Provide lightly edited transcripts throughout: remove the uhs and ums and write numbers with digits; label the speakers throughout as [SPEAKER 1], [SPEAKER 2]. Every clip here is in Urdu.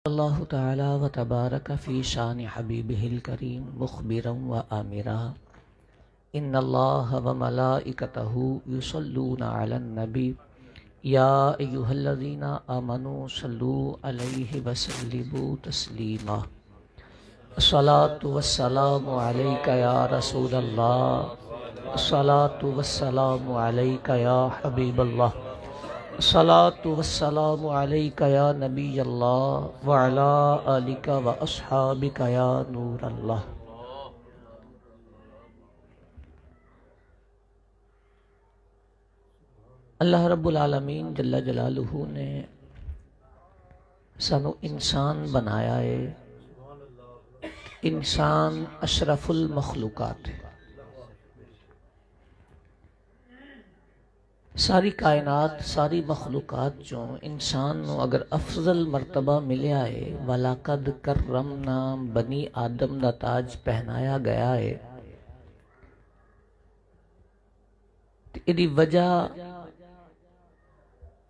[SPEAKER 1] اللہ تعالی و تبارک فی شان حبیبہ الکریم مخبرا و آمرا ان اللہ و ملائکتہ یصلون علی النبی یا ایہا الذین آمنوا صلوا علیہ وسلموا تسلیما الصلاۃ والسلام علیک یا رسول اللہ الصلاۃ والسلام علیک یا حبیب اللہ الصلاۃ والسلام علیک یا نبی اللہ وعلی آلک و اصحابک یا نور اللہ۔ اللہ رب العالمین جل جلالہ نے سانو انسان بنایا ہے۔ انسان اشرف المخلوقات ہے۔ ساری کائنات ساری مخلوقات جو انسان نو اگر افضل مرتبہ ملیا ہے وَلَقَدْ كَرَّمْنَا بنی آدم دا تاج پہنایا گیا ہے، ایدی وجہ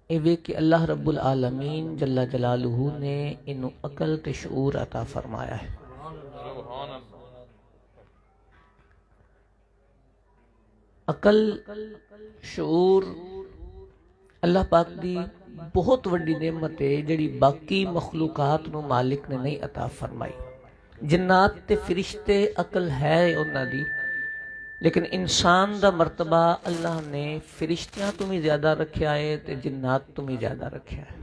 [SPEAKER 1] ایوے کہ اللہ رب العالمین جل جلالہ نے انو عقل تے شعور عطا فرمایا ہے۔ عقل شعور اللہ پاک دی بہت وڈی نعمت ہے جڑی باقی مخلوقات نو مالک نے نہیں عطا فرمائی۔ جنات تے فرشتے عقل ہے انہاں دی، لیکن انسان دا مرتبہ اللہ نے فرشتیاں تو بھی زیادہ رکھیا ہے تے جنات تو بھی زیادہ رکھیا ہے۔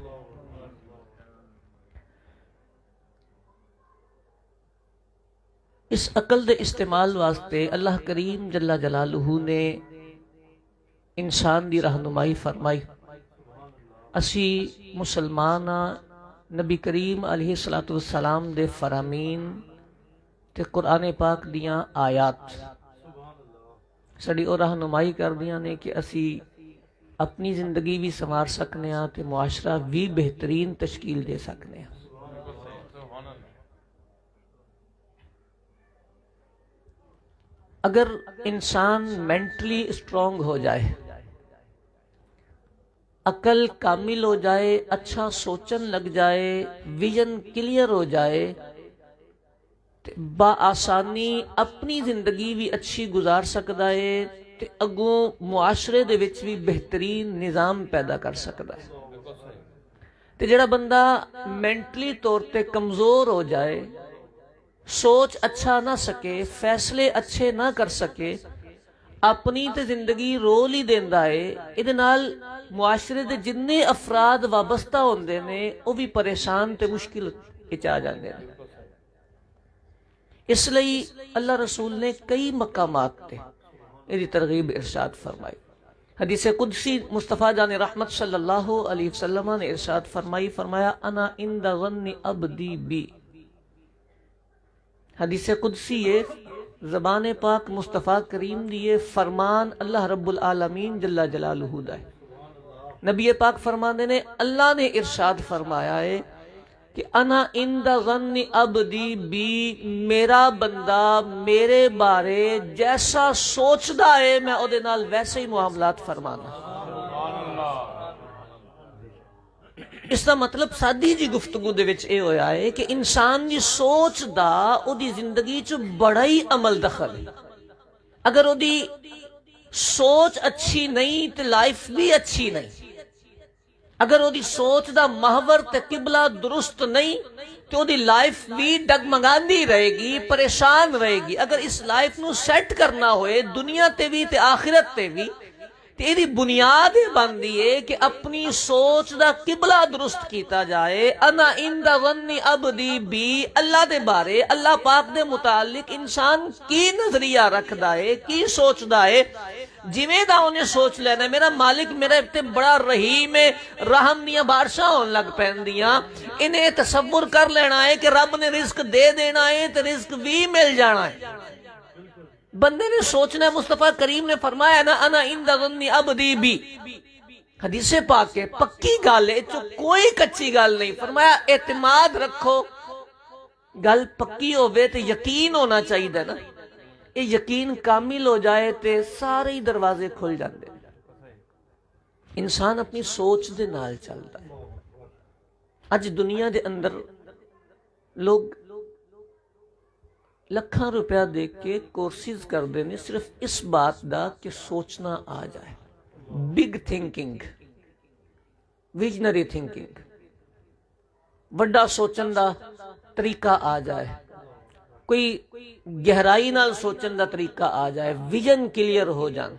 [SPEAKER 1] اس عقل دے استعمال واسطے اللہ کریم جل جلالہ نے انسان دی رہنمائی فرمائی۔ اسی مسلمان نبی کریم علیہ السلام دے فرامین تے قرآن پاک دیاں آیات سڑی اور رہنمائی کر دیاں نے کہ اسی اپنی زندگی بھی سنوار سکنے ہاں تے معاشرہ بھی بہترین تشکیل دے سکنے ہاں۔ اگر انسان مینٹلی اسٹرانگ ہو جائے، عقل کامل ہو جائے، اچھا سوچن لگ جائے، ویژن کلیئر ہو جائے، بآسانی اپنی زندگی بھی اچھی گزار سکتا ہے تے اگوں معاشرے دے وچ بھی بہترین نظام پیدا کر سکتا ہے۔ تے جڑا بندہ مینٹلی طور تے کمزور ہو جائے، سوچ اچھا نہ سکے، فیصلے اچھے نہ کر سکے، اپنی تے زندگی رول ہی دیندا ہے، ادھے نال معاشرے دے جننے افراد وابستہ ہوندے نے وہ بھی پریشان تے مشکل وچ آ جاندے نے۔ اس لئی اللہ رسول نے کئی مقامات تے ایدی ترغیب ارشاد فرمائی۔ حدیث قدسی مصطفیٰ جان رحمت صلی اللہ علیہ وسلم نے ارشاد فرمایا انا عند ظن عبدی بی۔ حدیث قدسی ہے، زبان پاک مصطفیٰ کریم دیئے فرمان اللہ رب العالمین جل جلالہ دا ہے۔ نبی پاک فرمانے نے اللہ نے ارشاد فرمایا ہے کہ انا عند ظن عبدی بی، میرا بندہ میرے بارے جیسا سوچدا ہے میں او دے نال ویسے ہی معاملات فرمانا۔ اس دا مطلب سادی جی گفتگو دے وچ اے ہویا ہے کہ انسان دی سوچ دا او دی زندگی چ بڑا ہی عمل دخل ہے۔ اگر او دی سوچ اچھی نہیں تے لائف بھی اچھی نہیں۔ اگر او دی سوچ دا محور تے قبلہ درست نہیں تو او دی لائف بھی ڈگمگاندی رہے گی، پریشان رہے گی۔ اگر اس لائف نو سیٹ کرنا ہوئے دنیا تے بھی تے آخرت تے بھی، تیری بنیاد بندی ہے کہ اپنی سوچ دا قبلہ درست کیتا جائے۔ انا عند ظن عبدی بی، اللہ دے بارے اللہ پاک دے متعلق انسان کی نظریہ رکھدا ہے، کی سوچدا ہے، جویں دا انہیں سوچ لینا میرا مالک میرے تے بڑا رحیم ہے، رحم دیاں بارشاں ہون لگ پیندیاں، انہیں تصور کر لینا ہے کہ رب نے رزق دے دینا ہے تے رزق بھی مل جانا ہے۔ بندے نے سوچنا ہے، مصطفیٰ کریم نے فرمایا نا انا عند ظن عبدی بی، حدیث پاک ہے، پکی گل ہے، جو کوئی کچی گل نہیں۔ فرمایا اعتماد رکھو، گل پکی ہوئے تے یقین ہونا چاہیے نا، یہ یقین کامل ہو جائے تے سارے ہی دروازے کھل جاندے۔ انسان اپنی سوچ دے نال چلتا ہے۔ اج دنیا دے اندر لوگ ਲੱਖਾਂ ਰੁਪਇਆ ਦੇ ਕੇ ਕੋਰਸਿਸ ਕਰਦੇ ਨੇ ਸਿਰਫ ਇਸ ਬਾਤ ਦਾ ਕਿ ਸੋਚਣਾ ਆ ਜਾਏ, ਬਿਗ ਥਿੰਕਿੰਗ, ਵਿਜ਼ਨਰੀ ਥਿੰਕਿੰਗ, ਵੱਡਾ ਸੋਚਣ ਦਾ ਤਰੀਕਾ ਆ ਜਾਏ, ਕੋਈ ਗਹਿਰਾਈ ਨਾਲ ਸੋਚਣ ਦਾ ਤਰੀਕਾ ਆ ਜਾਏ, ਵਿਜ਼ਨ ਕਲੀਅਰ ਹੋ ਜਾਣ।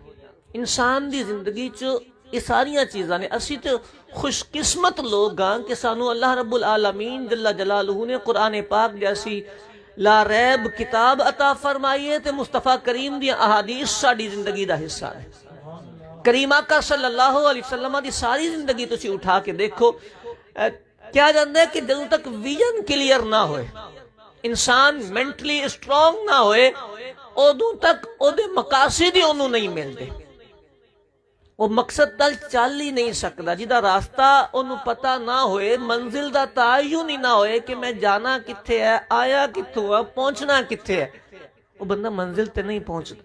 [SPEAKER 1] ਇਨਸਾਨ ਦੀ ਜ਼ਿੰਦਗੀ 'ਚ ਇਹ ਸਾਰੀਆਂ ਚੀਜ਼ਾਂ ਨੇ। ਅਸੀਂ ਤੇ ਖੁਸ਼ਕਿਸਮਤ ਲੋਕ ਹਾਂ ਕਿ ਸਾਨੂੰ ਅੱਲਾਹ ਰੱਬੁਲ ਆਲਮੀਨ ਜੱਲਾ ਜਲਾਲੁਹੂ ਨੇ ਕੁਰਾਨ ਪਾਕ ਜੈਸੀ ਲਾ ਰੈਬ ਕਿਤਾਬ ਅਤਾ ਫਰਮਾਈ ਹੈ ਤੇ ਮੁਸਤਫਾ ਕਰੀਮ ਦੀਆਂ ਅਹਾਦੀਸ ਸਾਡੀ ਜ਼ਿੰਦਗੀ ਦਾ ਹਿੱਸਾ ਨੇ। ਕਰੀਮ ਆਕਾ ਸੱਲੱਲਾਹੁ ਅਲੈਹਿ ਵਸੱਲਮ ਦੀ ਸਾਰੀ ਜ਼ਿੰਦਗੀ ਤੁਸੀਂ ਉਠਾ ਕੇ ਦੇਖੋ, ਕਿਹਾ ਜਾਂਦਾ ਹੈ ਕਿ ਜਦੋਂ ਤੱਕ ਵਿਜ਼ਨ ਕਲੀਅਰ ਨਾ ਹੋਏ, ਇਨਸਾਨ ਮੈਂਟਲੀ ਸਟਰੋਂਗ ਨਾ ਹੋਏ, ਉਦੋਂ ਤੱਕ ਉਹਦੇ ਮਕਾਸਿਦ ਹੀ ਉਹਨੂੰ ਨਹੀਂ ਮਿਲਦੇ। ਉਹ ਮਕਸਦ ਤੱਕ ਚੱਲ ਹੀ ਨਹੀਂ ਸਕਦਾ। ਜਿਹਦਾ ਰਾਸਤਾ ਉਹਨੂੰ ਪਤਾ ਨਾ ਹੋਏ, ਮੰਜ਼ਿਲ ਦਾ ਤਾਯੁਨ ਹੀ ਨਾ ਹੋਏ ਕਿ ਮੈਂ ਜਾਣਾ ਕਿੱਥੇ ਹੈ, ਆਇਆ ਕਿੱਥੋਂ ਹੈ, ਪਹੁੰਚਣਾ ਕਿੱਥੇ ਹੈ, ਉਹ ਬੰਦਾ ਮੰਜ਼ਿਲ ਤੇ ਨਹੀਂ ਪਹੁੰਚਦਾ।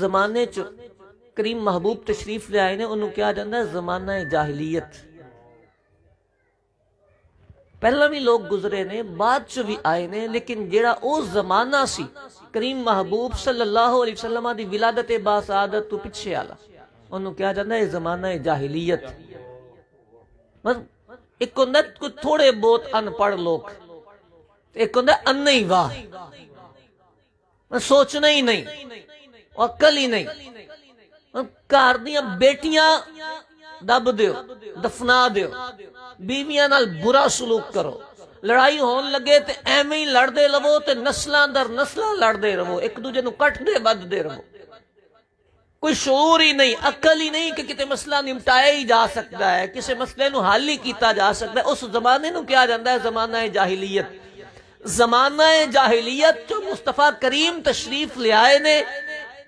[SPEAKER 1] ਜ਼ਮਾਨੇ 'ਚ ਕਰੀਮ ਮਹਿਬੂਬ ਤਸ਼ਰੀਫ ਲਿਆਏ ਨੇ ਉਹਨੂੰ ਕਿਹਾ ਜਾਂਦਾ ਜ਼ਮਾਨਾ ਜਾਹਿਲੀਅਤ। ਪਹਿਲਾਂ ਵੀ ਲੋਕ ਗੁਜ਼ਰੇ ਨੇ, ਬਾਅਦ 'ਚ ਵੀ ਆਏ ਨੇ, ਲੇਕਿਨ ਜਿਹੜਾ ਉਹ ਜ਼ਮਾਨਾ ਸੀ ਕਰੀਮ ਮਹਿਬੂਬ ਸੱਲੱਲਾਹੁ ਅਲੈਹਿ ਵਸੱਲਮ ਦੀ ਵਿਲਾਦਤ ਬਾਸਾਦਤ ਤੋਂ ਪਿੱਛੇ ਵਾਲਾ, ਉਹਨੂੰ ਕਿਹਾ ਜਾਂਦਾ ਇਹ ਜ਼ਮਾਨਾ ਜਾਹਿਲੀਅਤ। ਮਤਲਬ ਇੱਕ ਹੁੰਦਾ ਕੋਈ ਥੋੜੇ ਬਹੁਤ ਅਨਪੜ੍ਹ ਲੋਕ, ਇੱਕ ਹੁੰਦਾ ਅੰਨੇ ਹੀ ਵਾਹ, ਸੋਚਣਾ ਹੀ ਨਹੀਂ, ਅਕਲ ਹੀ ਨਹੀਂ। ਘਰ ਦੀਆਂ ਬੇਟੀਆਂ ਦੱਬ ਦਿਓ, ਦਫਨਾ ਦਿਓ, ਬੀਵੀਆਂ ਨਾਲ ਬੁਰਾ ਸਲੂਕ ਕਰੋ, ਲੜਾਈ ਹੋਣ ਲੱਗੇ ਤੇ ਐਵੇਂ ਹੀ ਲੜਦੇ ਰਹੋ ਤੇ ਨਸਲਾਂ ਦਰ ਨਸਲਾਂ ਲੜਦੇ ਰਹੋ, ਇੱਕ ਦੂਜੇ ਨੂੰ ਕੱਟਦੇ ਵੱਧਦੇ ਰਹੋ। ਕੋਈ ਸ਼ੂਰ ਹੀ ਨਹੀਂ, ਅਕਲ ਹੀ ਨਹੀਂ ਕਿ ਕਿਤੇ ਮਸਲਾ ਨਿਮਟਾਇਆ ਹੀ ਜਾ ਸਕਦਾ ਹੈ, ਕਿਸੇ ਮਸਲੇ ਨੂੰ ਹੱਲ ਹੀ ਕੀਤਾ ਜਾ ਸਕਦਾ ਹੈ। ਉਸ ਜ਼ਮਾਨੇ ਨੂੰ ਕਿਹਾ ਜਾਂਦਾ ਹੈ ਜ਼ਮਾਨਾ ਜਾਹਿਲੀਅਤ। ਜ਼ਮਾਨਾ ਜਾਹਿਲੀਅਤ ਜੋ ਮੁਸਤਫਾ ਕਰੀਮ ਤਸ਼ਰੀਫ ਲਿਆਏ ਨੇ,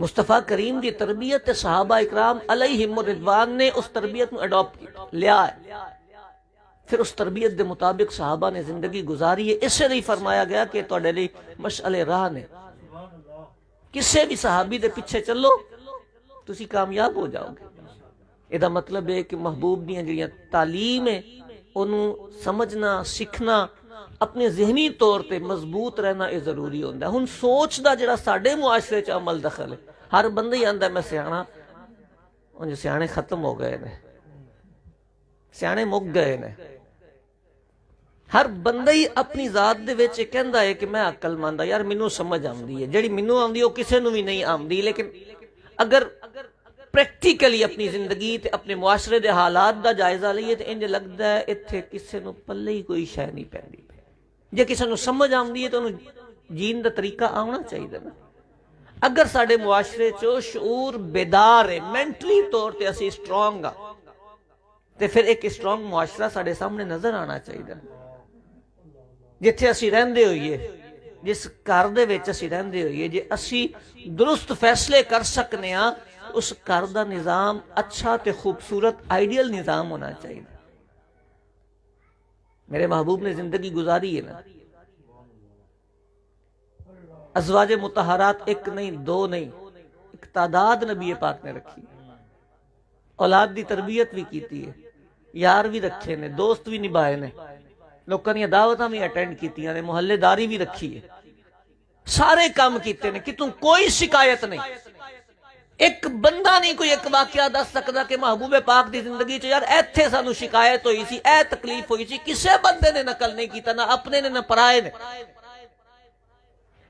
[SPEAKER 1] مصطفیٰ کریم دی تربیت تے صحابہ اکرام علیہم الرضوان نے اس تربیت کو اڈاپٹ کیا، لیا ہے، پھر اس تربیت دے مطابق صحابہ نے زندگی گزاری ہے۔ اس سے نہیں فرمایا گیا کہ تواڈے لئی مشعل راہ نے، کسے بھی صحابی دے پیچھے چلو تسی کامیاب ہو جاؤ گے۔ یہ مطلب ہے کہ محبوب دیاں جڑیاں تعلیم ہے انہوں سمجھنا، سیکھنا، اپنے ذہنی طور تے مضبوط رہنا یہ ضروری ہوتا ہے۔ ہن سوچ دا جڑا ساڈے معاشرے چ عمل دخل ہے، ہر بندہ ہی آندا میں سیاਣਾ، انج سیاਣੇ ختم ہو گئے نے، سیاਣੇ مک گئے نے۔ ہر بندہ ہی اپنی ذات دے وچ کہندا ہے کہ میں عقل مند ہاں، یار مینوں سمجھ آندی ہے، جڑی مینوں آندی وہ کسے نوں بھی نہیں آندی۔ لیکن اگر پریکٹیکلی اپنی زندگی تے اپنے معاشرے دے حالات دا جائزہ لئیے تو انج لگدا ہے اتھے کسے نوں پلے ہی کوئی شے نہیں پیندی۔ جے کسے نوں سمجھ آندی ہے تو انہوں جین دا طریقہ آنا چاہیے نا۔ اگر ساڈے معاشرے چو شعور بیدار ہے، مینٹلی طور تے اسی سٹرونگ ہاں، تے پھر ایک سٹرونگ معاشرہ ساڈے سامنے نظر آنا چاہیے۔ جتھے اسی رہندے ہوئیے، جس گھر دے وچ اسی رہندے ہوئیے، جے اسی درست فیصلے کر سکنے ہاں، اس گھر دا نظام اچھا تے خوبصورت آئیڈیل نظام ہونا چاہیے۔ میرے محبوب نے زندگی گزاری ہے نا، ازواج مطہرات ایک نہیں، دو نہیں، ایک تعداد نبی پاک نے رکھی، اولاد دی تربیت بھی کیتی ہے، یار بھی رکھے نے، دوست بھی نبھائے نے، لوکاں دی دعوتاں بھی اٹینڈ کیتیاں نے، محلے داری بھی رکھی ہے، سارے کام کیتے نے، کتوں کوئی شکایت نہیں۔ ایک بندہ نہیں کوئی ایک واقعہ دس سکتا کہ محبوب پاک دی زندگی چ یار ایتھے سانو شکایت ہوئی سی، اے تکلیف ہوئی سی، کسے بندے نے نقل نہیں کیتا، نہ اپنے نے نہ پرائے نے۔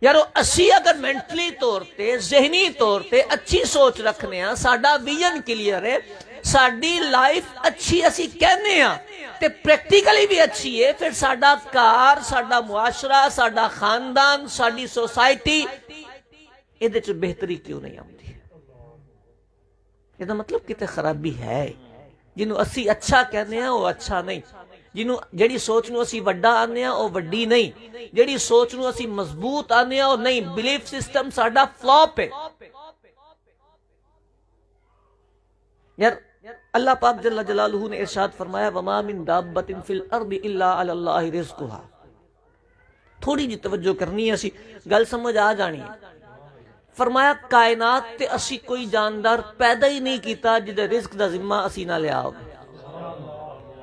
[SPEAKER 1] یارو اسی اگر مینٹلی طور تے، ذہنی طور تے اچھی سوچ رکھنے ہاں، ساڈا ویژن کلیئر ہے، ساڈی لائف اچھی اسی کہنے ہاں تے پریکٹیکلی بھی اچھی ہے، پھر ساڈا کار، ساڈا معاشرہ، ساڈا خاندان، ساڈی سوسائٹی ایدے چ بہتری کیوں نہیں آتی؟ یہ مطلب کتے خرابی ہے۔ جنہوں اسی اچھا کہنے ہیں وہ اچھا نہیں، جنہوں جڑی سوچ نو اسی وڈا آنے ہیں وہ وڈی نہیں، جڑی سوچ نو اسی مضبوط آنے ہیں وہ نہیں۔ بلیف سسٹم ساڈا فلاپ ہے۔ یار اللہ پاک جل جلالہ نے ارشاد فرمایا وَمَا مِن دَابَّةٍ فِي الْأَرْضِ إِلَّا عَلَى اللَّهِ رِزْقُهَا۔ تھوڑی جی توجہ کرنی ہے، اسی گل سمجھ آ جانی ہے۔ فرمایا کائنات تے اسی کوئی جاندار پیدا ہی نہیں کیتا جدے رزق دا ذمہ اسی نہ لیا ہو۔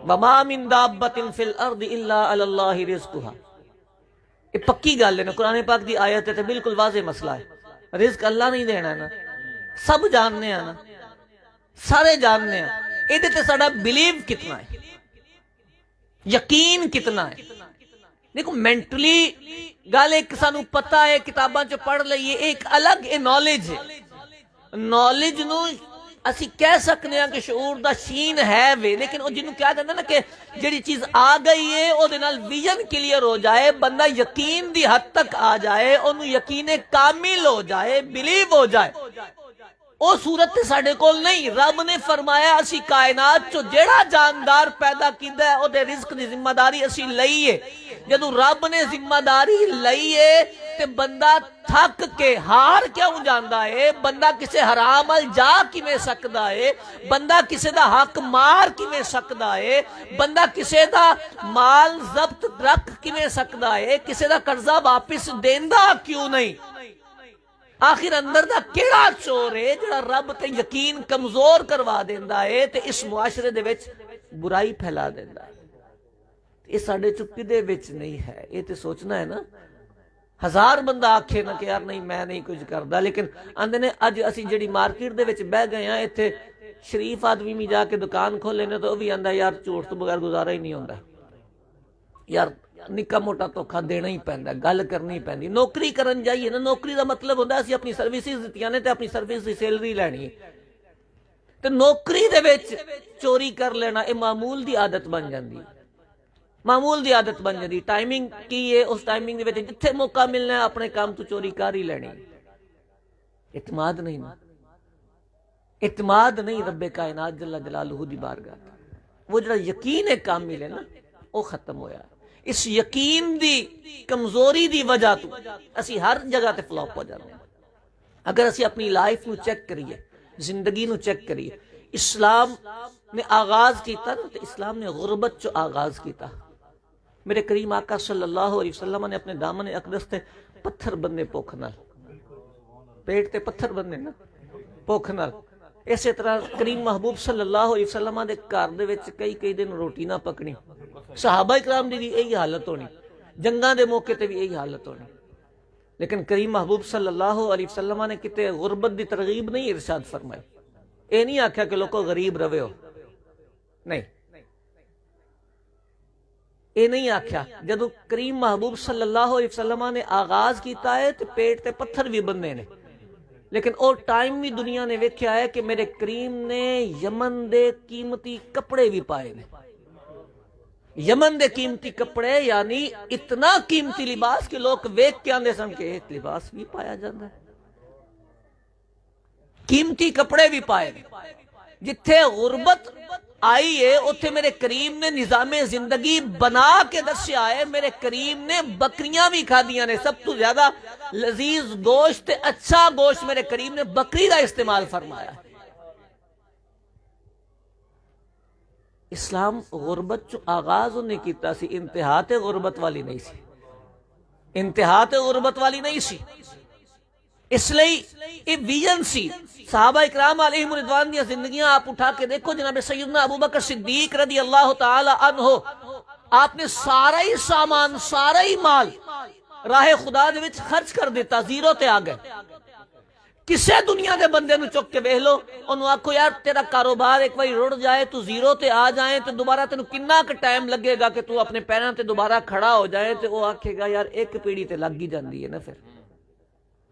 [SPEAKER 1] وَمَا مِن دَابَّةٍ فِي الْأَرْضِ إِلَّا عَلَى اللَّهِ رِزْقُهَا۔ یہ پکی گل ہے نا، قرآن پاک دی آیت ہے، بالکل واضح مسئلہ ہے۔ رزق اللہ نہیں دینا ہے نا، سب جاننے ہیں نا، سارے جاننے ہیں۔ یہ تے ساڈا بلیو کتنا ہے، یقین کتنا ہے۔ دیکھو مینٹلی گل ایک سانو پتہ ہے، کتاباں چ پڑھ لئیے، ایک الگ نالج ہے۔ نالج نو اسی کہہ سکنے ہیں کہ شعور دا شین ہے وے، لیکن وہ جنہوں کیا کہنا نا کہ جڑی چیز آ گئی ہے او دے نال ویژن کلیئر ہو جائے، بندہ یقین دی حد تک آ جائے، انہوں یقین کامل ہو جائے، بلیو ہو جائے، او صورت تے ساڈے کول نہیں۔ رب نے فرمایا اسی کائنات چو جیڑا جاندار پیدا کیتا ہے او دے رزق دی ذمہ داری اسی لئیے۔ جدو رب نے ذمہ داری لئیے تے بندہ تھک کے ہار کیوں جاندا ہے؟ بندہ کسے حرام ال جا کیویں سکدا ہے؟ بندہ کسے دا حق مار کیویں سکدا ہے؟ بندہ کسے دا مال ضبط رکھ کیویں سکدا ہے؟ کسے دا قرضہ واپس دیندا کیوں نہیں؟ آخر اندر دا کیڑا چور ہے جڑا رب تے یقین کمزور کروا دیندا ہے تے اس معاشرے دے وچ برائی پھیلا دیندا ہے؟ یہ ساڈے چپی دے وچ نہیں ہے، یہ تے سوچنا ہے نا۔ ہزار بندہ آکھے نا کہ یار نہیں میں نہیں کچھ کردا، لیکن آندے نے اج اسی جڑی مارکیٹ دے وچ بہ گئے ہیں، ایتھے شریف آدمی بھی جا کے دکان کھولے نے تو وہ بھی آندا یار جھوٹ تو بغیر گزارا ہی نہیں ہوندا، یار نکا موٹا دھوکھا دینا ہی پیندا، گل کرنی پیندی۔ نوکری کرن جائیے نا، نوکری دا مطلب ہوندا اسی اپنی سروسز دتیاں نے تے اپنی سروس دی سیلری لینی ہے، تے نوکری دے وچ چوری کر لینا اے معمول دی عادت بن جاندی، معمول دی عادت بن جاندی۔ ٹائمنگ کی ہے، اس ٹائمنگ دے وچ جتھے موقع ملنا ہے اپنے کام تو چوری کر ہی لینی۔ اعتماد نہیں نا، اعتماد نہیں رب کائنات جل جلالہ دی بارگاہ، وہ جڑا یقین ہے کامل ہے نا وہ ختم ہویا۔ اس یقین دی کمزوری دی وجہ تو اسی ہر جگہ تے فلاپ ہو جاتے ہیں، اگر اسی اپنی لائف نو چیک کریے، زندگی نو چیک کریے، اسلام نے آغاز کیتا نا تو اسلام نے غربت چو آغاز کیتا۔ میرے کریم آقا صلی اللہ علیہ وسلم نے اپنے دامن اقدس تے پتھر بننے بھوک نال، پیٹ تے پتھر بننے نا بھوک نال۔ اسی طرح کریم محبوب صلی اللہ علیہ وسلم دے گھر دے وچ کئی دن روٹی نہ پکنی، صحابہ کرام دی بھی یہی حالت ہونی، جنگاں دے موقع تے بھی یہی حالت ہونی، لیکن کریم محبوب صلی اللہ علیہ وسلم نے کتے غربت دی ترغیب نہیں ارشاد فرمائی۔ اے نہیں آکھیا کہ لوگوں غریب رہے ہو، نہیں، اے نہیں آکھیا۔ جدو کریم محبوب صلی اللہ علیہ وسلم نے آغاز کیتا ہے تو پیٹ تے پتھر بھی بندے نے، لیکن او ٹائم بھی دنیا نے ویکھیا ہے کہ میرے کریم نے یمن دے قیمتی کپڑے بھی پائے نے، یمن دے قیمتی کپڑے، یعنی اتنا قیمتی لباس کہ لوگ ویکھ کے آندے سن کہ ایک لباس بھی پایا جاتا ہے، قیمتی کپڑے بھی پائے نے۔ جتھے غربت آئی ہے اتھے میرے کریم نے نظام زندگی بنا کے دسیا ہے۔ میرے کریم نے بکریاں بھی کھا دیا نے، سب تو زیادہ لذیذ گوشت، اچھا گوشت میرے کریم نے بکری کا استعمال فرمایا ہے۔ اسلام غربت چو آغاز انہیں کیتا سی، انتہا تے غربت والی نہیں سی، انتہا تے غربت والی نہیں سی۔ اس لئی یہ ویژن سی۔ صحابہ اکرام علیہم رضوان دی زندگیاں آپ اٹھا کے دیکھو، جناب سیدنا ابوبکر صدیق رضی اللہ تعالی عنہ، آپ نے سارا ہی سامان، سارا ہی مال راہ خدا دے وچ خرچ کر دیتا، زیرو تے آ گئے۔ کسے دنیا دے بندے نو چک کے بیہ لو، انہوں آکھو یار تیرا کاروبار ایک بار رڑ جائے، تو زیرو تے آ جائیں تو دوبارہ تینو کنا کا ٹائم لگے گا کہ تو اپنے پیراں تے دوبارہ کھڑا ہو جائے، تو وہ آکھے گا یار ایک پیڑھی تے لگ ہی جاندی ہے نا، پھر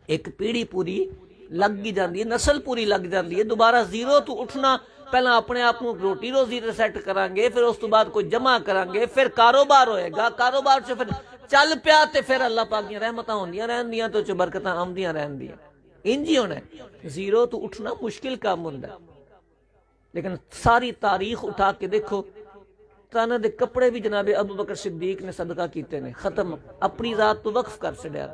[SPEAKER 1] ایک پیڑھی پوری لگ ہی جاندی ہے، نسل پوری لگ جاندی ہے۔ دوبارہ زیرو تو اٹھنا، پہلا اپنے آپ کو روٹی روزی سیٹ کران گے، پھر اس تو بعد کوئی جمع کران گے، پھر کاروبار ہوئے گا، کاروبار سے پھر چل پیا تے پھر اللہ پاک کی رحمتاں ہوندیاں رہندیاں تو چ برکتاں آمدیاں رہندیاں۔ انج ہی ہونا ہے، زیرو تو اٹھنا مشکل کام ہوندا ہے۔ لیکن ساری تاریخ اٹھا کے دیکھو، تانا دے کپڑے بھی جناب ابوبکر صدیق نے صدقہ کیتے نے، ختم، اپنی ذات تو وقف کر چھڈیا۔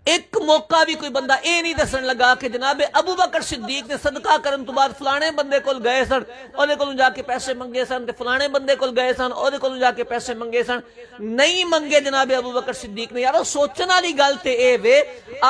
[SPEAKER 1] ایک موقع بھی کوئی بندہ اے نہیں دسن لگا کہ جناب ابوبکر صدیق نے صدقہ کرن تو بعد فلانے بندے کول گئے سن، اودے کولوں جا کے پیسے منگے سن، تے فلانے بندے کول گئے سن، اودے کولوں جا کے پیسے منگے سن، نہیں منگے جناب ابوبکر صدیق نے۔ یارو سوچن والی گل تے اے وے،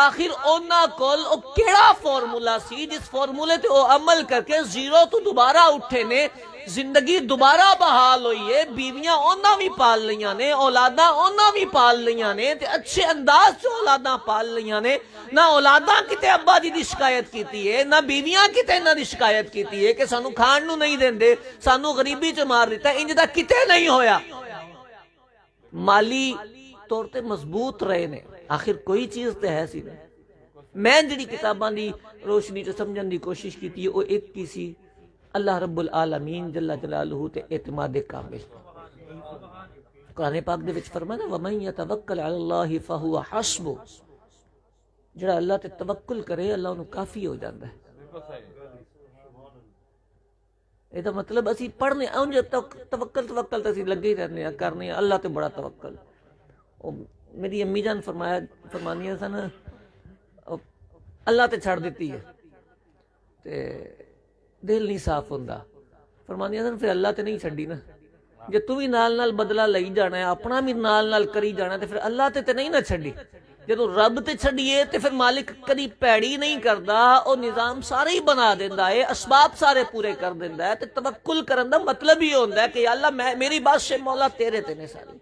[SPEAKER 1] آخر انہاں کول او کیڑا فارمولا سی جس فارمولے تے او عمل کر کے زیرو تو دوبارہ اٹھے نے، زندگی دوبارہ بحال ہوئی ہے، بیویاں انہاں بھی پال لیاں نے، اولاداں انہاں بھی پال لیاں نے، تے اچھے انداز سے اولاداں پال لیاں نے۔ نہ اولاداں کتے ابا جی دی شکایت کیتی ہے، نہ بیویاں کتے انہاں دی شکایت کیتی ہے کہ سانو کھان نو نہیں دیندے، سانو غریبی چ مار دیتا ہے، انج دا کتے نہیں ہویا۔ مالی طور تے مضبوط رہے نے، آخر کوئی چیز تے ہے سی۔ میں جڑی کتاباں دی روشنی چ سمجھن دی کوشش کیتی ہے، وہ ایک کی سی، اللہ رب العالمین جل جلالہ تے اعتماد کامل۔ قرآن پاک دے وچ فرمایا نا وَمَن يَتَوَكَّلْ عَلَى اللَّهِ فَهُوَ حَسْبُهُ، جڑا اللہ تے توکل کرے اللہ انہوں کافی ہو جاتا ہے۔ یہ تو مطلب اسی پڑھنے انج توکل تو اسی لگے ہی رہنے ہیں، کرنے ہیں، اللہ تے بڑا توکل۔ میری امی جان فرمانیاں سن اللہ تے چھڑ دیتی ہے تے دل نہیں صاف ہوندا، فرمانیاں سن پھر اللہ تے نہیں چھڑی نا، جے تو بھی نال نال بدلہ لئی جانا ہے، اپنا بھی نال نال کری جانا ہے، تے پھر اللہ تے نہیں نہ چھڑی۔ جدو رب تے چھڑیے تے پھر مالک کدی پیڑی نہیں کردا، او نظام سارے ہی بنا دیندا ہے، اسباب سارے پورے کر دیندا ہے۔ تے توکل کرن دا مطلب ہی ہوندا ہے کہ یا اللہ میری بات سے مولا تیرے تے نے ساری،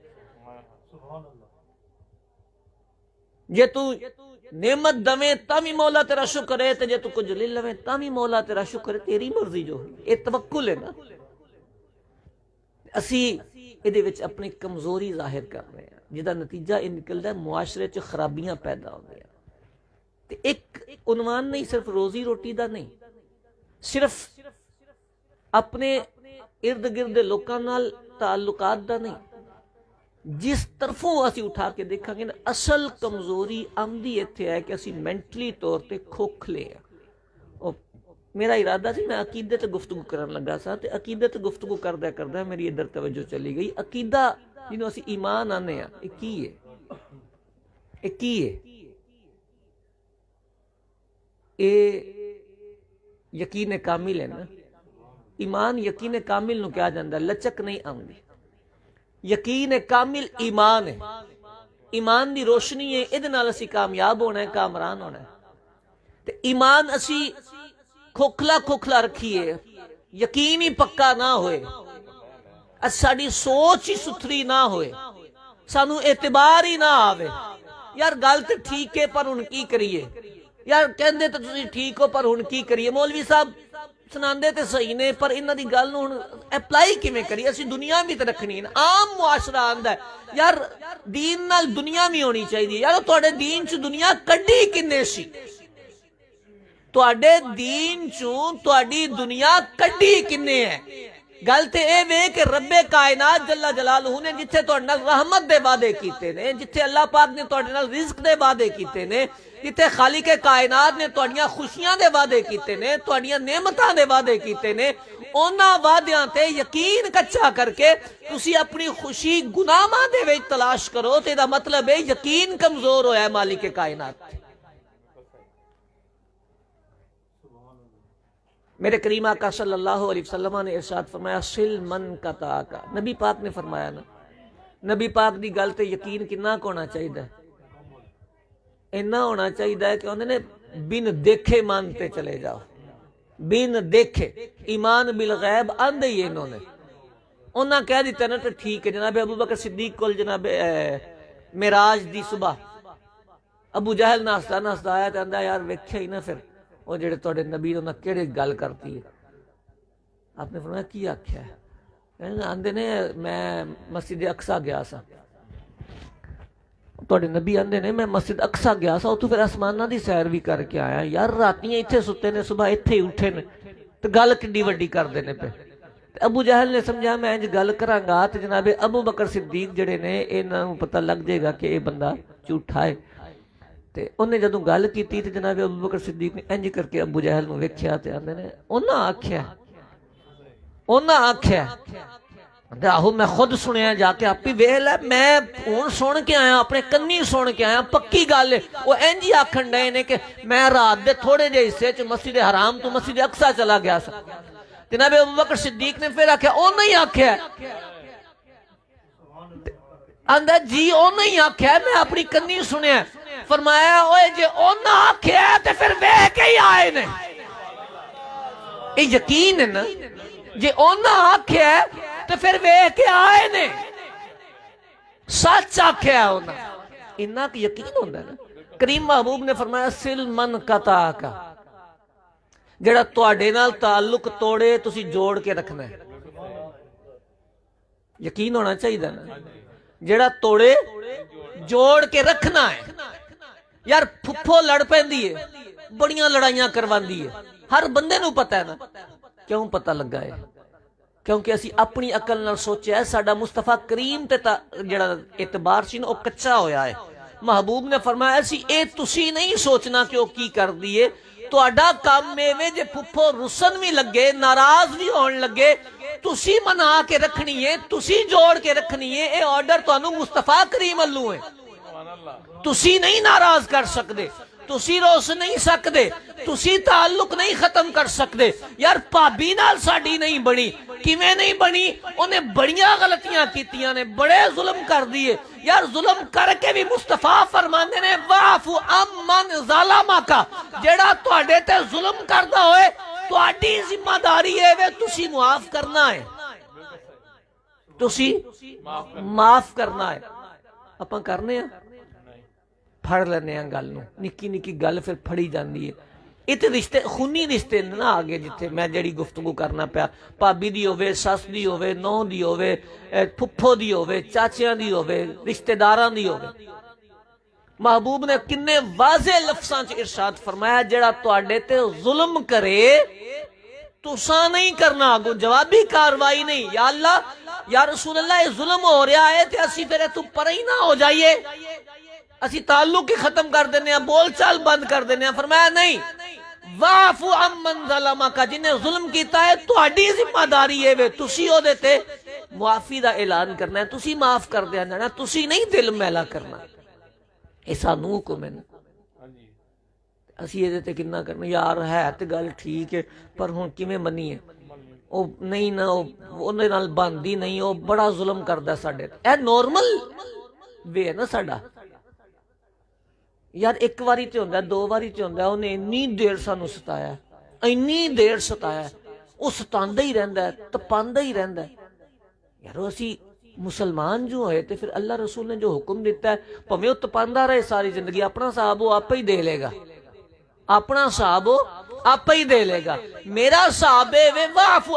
[SPEAKER 1] جے تو نعمت دویں تاں بھی مولا تیرا شکر ہے، تے جے تو کچھ لے لویں تاں بھی مولا تیرا شکر ہے، تیری مرضی جو ہوئی، یہ توکل ہے نا۔ اسی یہ وچ اپنی کمزوری ظاہر کر رہے ہیں، جہاں نتیجہ یہ نکلتا ہے معاشرے چ خرابیاں پیدا ہو گیا۔ ایک عنوان نہیں، صرف روزی روٹی دا نہیں، صرف اپنے ارد گرد لوکاں نال تعلقات دا نہیں، جس طرفوں اسی اٹھا کے دیکھا گے نا، اصل کمزوری آمدی ایتھے ہے کہ اسی مینٹلی طور تے کھوکھلے ہیں۔ میرا ارادہ سی میں عقیدے تے گفتگو کرن لگا سا، تے عقیدے تے گفتگو کردہ میری ادھر توجہ چلی گئی۔ عقیدہ جنہوں اسی ایمان آنے ہیں، یہ کی ہے؟ یہ کی ہے؟ یہ یقین کامل ہے نا. ایمان یقین کامل نو کہا جاندہ ہے، لچک نہیں آؤندی. یقین کامل ایمان ہے، ایمان دی روشنی ہے، ادھے نال اسی کامیاب ہونا ہے، کامران ہونا ہے. تے ایمان اسی کھوکھلا کھوکھلا رکھیے، یقین ہی پکا نہ ہوئے، ساڑی سوچ ہی ستھری نہ ہوئے، سانو اعتبار ہی نہ آوے. یار گل تے ٹھیک ہے پر ہن کی کریے، یار کہندے تے تسی ٹھیک ہو پر ہن کی کریے، مولوی صاحب سناندے تے صحیح نے پر انہاں دی گل نو ہن اپلائی کیویں کریے؟ اسی دنیا بھی تے رکھنی ہے. عام معاشرہ آندا ہے یار دین نال دنیا بھی ہونی چاہیے. یار تواڈے دین چ دنیا کڈی کنے سی؟ تواڈے دین چوں تواڈی دنیا کڈی کنے ہے؟ گل تے اے وے کہ رب کائنات جل جلالہ نے جتھے تواڈے نال رحمت دے وعدے کیتے نے، جتھے اللہ پاک نے تواڈے نال رزق دے وعدے کیتے نے، جتھے خالق کائنات نے تواڈیاں خوشیاں دے وعدے کیتے نے، تواڈیاں نعمتاں دے وعدے کیتے نے، انہاں وعدیاں تے یقین کچا کر کے تسی اپنی خوشی گناہاں دے وچ تلاش کرو تے دا مطلب ہے یقین کمزور ہویا ہے مالک کائنات. میرے کریم آقا صلی اللہ علیہ وسلم نے ارشاد فرمایا سل من قطعک. نبی پاک نے فرمایا نا، نبی پاک دی گل تے یقین کنا کو ہونا چاہیے؟ اینا ہونا چاہیے کہ انہوں نے بن دیکھے مانتے چلے جاؤ، بن دیکھے. ایمان بالغیب آندے ہی انہوں نے. انہاں کہہ دیتا نا تو ٹھیک ہے. جناب ابو بکر صدیق کول جناب معراج دی صبح ابو جہل ناستا ناستا آیا تے آندا یار ویکھیا ہی نا پھر وہ جڑے تواڈے نبی انہاں کیڑے گل کرتی ہے. آپ نے فرمایا کی آکھیا ہے؟ آندے نے میں مسجد اقصی گیا سا. تواڈے نبی آندے نے میں مسجد اقصی گیا سا، اتوں پھر آسماناں دی سیر بھی کر کے آیا. یار راتیاں ایتھے ستے نے، صبح ایتھے ہی اٹھے نے تے گل کڈی وڈی کردے نے پہ. ابو جہل نے سمجھا میں انج گل کراں گا تے جناب ابو بکر صدیق جڑے نے انہاں نوں پتہ لگ جائے گا کہ یہ بندہ جھوٹا ہے. تے انہیں جدوں گل کیتی تے جناب ابو بکر صدیق نے انج کر کے ابو جہل نوں ویکھیا تے آندے نے انہاں آکھیا آہو میں خود سنیا جا کے آپ ہی ویکھ لے، میں ہن سن کے آیا، اپنے کنی سن کے آیا، پکی گل ہے. وہ انج ہی آکھن ڈے نے کہ میں رات دے تھوڑے جے حصے چ مسجد حرام تو مسجد اقصی چلا گیا سا. جناب ابو بکر صدیق نے پھر آکھیا او نہیں آکھیا آندا جی او نہیں آکھیا، میں اپنی کنی سنیا. فرمایا اوے جے او نہ آکھیا تے پھر ویکھ کے ہی آئے نے. یہ یقین ہے نا، جے او نہ آکھیا تے پھر ویکھ کے آئے نے، سچ آکھیا ہونا. انہاں کہ یقین ہوندا ہے نا. کریم محبوب نے فرمایا سل من قطعک، جڑا تواڈے نال تعلق توڑے تسی جوڑ کے رکھنا ہے. یقین ہونا چاہیے نا. جڑا توڑے جوڑ کے رکھنا ہے. یار پھپھو لڑ پیندی ہے، بڑیاں لڑائیاں کرواندی ہے، ہر بندے نو پتہ ہے نا. کیوں پتہ لگا ہے؟ کیونکہ اسی اپنی عقل نال سوچیا ہے. ساڈا مصطفیٰ کریم تے جڑا اعتبار سی نا او کچا ہویا ہے. محبوب نے فرمایا سی اے تسی نہیں سوچنا کہ او کی کر دیے. تواڈا کام میں جے پھپھو رسن بھی لگے، ناراض بھی ہون لگے، تسی منا کے رکھنی ہے، تسی جوڑ کے رکھنی ہے. اے آرڈر تانوں مصطفیٰ کریم اللہ ہے. تسی نہیں ناراض کر سکدے، تسی روس نہیں سکدے، تسی تعلق نہیں ختم کر سکدے. یار بھابی نال ساڈی نہیں بنی، کیویں نہیں بنی؟ انہیں بڑیاں غلطیاں کیتیاں نے، بڑے ظلم کر دیے. یار ظلم کر کے بھی مصطفیٰ فرماندے نے واعفو عمن ظلمک، جیڑا تواڈے تے ظلم کردا ہوئے تواڈی ذمہ داری ہے وے تسی معاف کرنا ہے، تسی معاف کرنا ہے. اپاں کرنے ہیں، پھڑ لینے ہیں گل نو. نکی نکی گل پھر پھڑی جاندی ہے. اتنے رشتے خونی رشتے نہ آگے جتھے میں جڑی گفتگو کرنا پیا، بھابی دی ہوے، سس دی ہوے، نو دی ہوے، پھپھو دی ہوے، چاچیاں دی ہوے، رشتہ داراں دی ہوے. محبوب نے کنے واضح لفظاں چ ارشاد فرمایا جڑا تواڈے تے ظلم کرے تساں نہیں کرنا، اگوں جوابی کاروائی نہیں. یا اللہ یا رسول اللہ یہ ظلم ہو رہا ہے تے اسی پھر تو پر ہی نہ ہو جائیے، اسی تعلق ہی ختم کر دینے ہیں، بول چال بند کر دینے ہیں. فرمایا نہیں، واعفو عمن ظلمک، جنہیں ظلم کیتا ہے تہاڈی ذمہ داری ہے وے تسی او دے تے معافی دا اعلان کرنا ہے، تسی معاف کر دیا جانا، تسی نہیں دل میلا کرنا. یہ سانوں حکم ہے. ਅਸੀਂ ਇਹਦੇ ਤੇ ਕਿੰਨਾ ਕਰਨਾ ਯਾਰ, ਹੈ ਤੇ ਗੱਲ ਠੀਕ ਹੈ ਪਰ ਹੁਣ ਕਿਵੇਂ ਮੰਨੀਏ, ਉਹ ਨਹੀਂ ਨਾ, ਉਹਦੇ ਨਾਲ ਬਣਦੀ ਨਹੀਂ, ਉਹ ਬੜਾ ਜ਼ੁਲਮ ਕਰਦਾ ਸਾਡੇ ਤੇ। ਇਹ ਨੋਰਮਲ ਵੇ ਹੈ ਨਾ ਸਾਡਾ। ਯਾਰ ਇੱਕ ਵਾਰੀ ਤੇ ਹੁੰਦਾ, ਦੋ ਵਾਰੀ ਤੇ ਹੁੰਦਾ, ਉਹਨੇ ਇੰਨੀ ਦੇਰ ਸਾਨੂੰ ਸਤਾਇਆ, ਇੰਨੀ ਦੇਰ ਸਤਾਇਆ, ਉਹ ਸਤਾਉਂਦਾ ਹੀ ਰਹਿੰਦਾ, ਤਪਾਉਂਦਾ ਹੀ ਰਹਿੰਦਾ। ਯਾਰੋ ਅਸੀਂ ਮੁਸਲਮਾਨ ਜੋ ਹੋਏ ਤੇ ਫਿਰ ਅੱਲਾਹ ਰਸੂਲ ਨੇ ਜੋ ਹੁਕਮ ਦਿੱਤਾ ਹੈ, ਭਾਵੇਂ ਉਹ ਤਪਾਉਂਦਾ ਰਹੇ ਸਾਰੀ ਜ਼ਿੰਦਗੀ, ਆਪਣਾ ਹਿਸਾਬ ਉਹ ਆਪੇ ਹੀ ਦੇ ਲੇਗਾ, ਆਪਣਾ ਹਿਸਾਬ ਉਹ ਆਪੇ ਹੀ ਦੇ ਲੇਗਾ। ਮੇਰਾ ਹਿਸਾਬ ਹੈ ਵੇ ਵਾਫੂ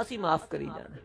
[SPEAKER 1] ਅਸੀਂ ਮਾਫ ਕਰੀ ਜਾਣਾ।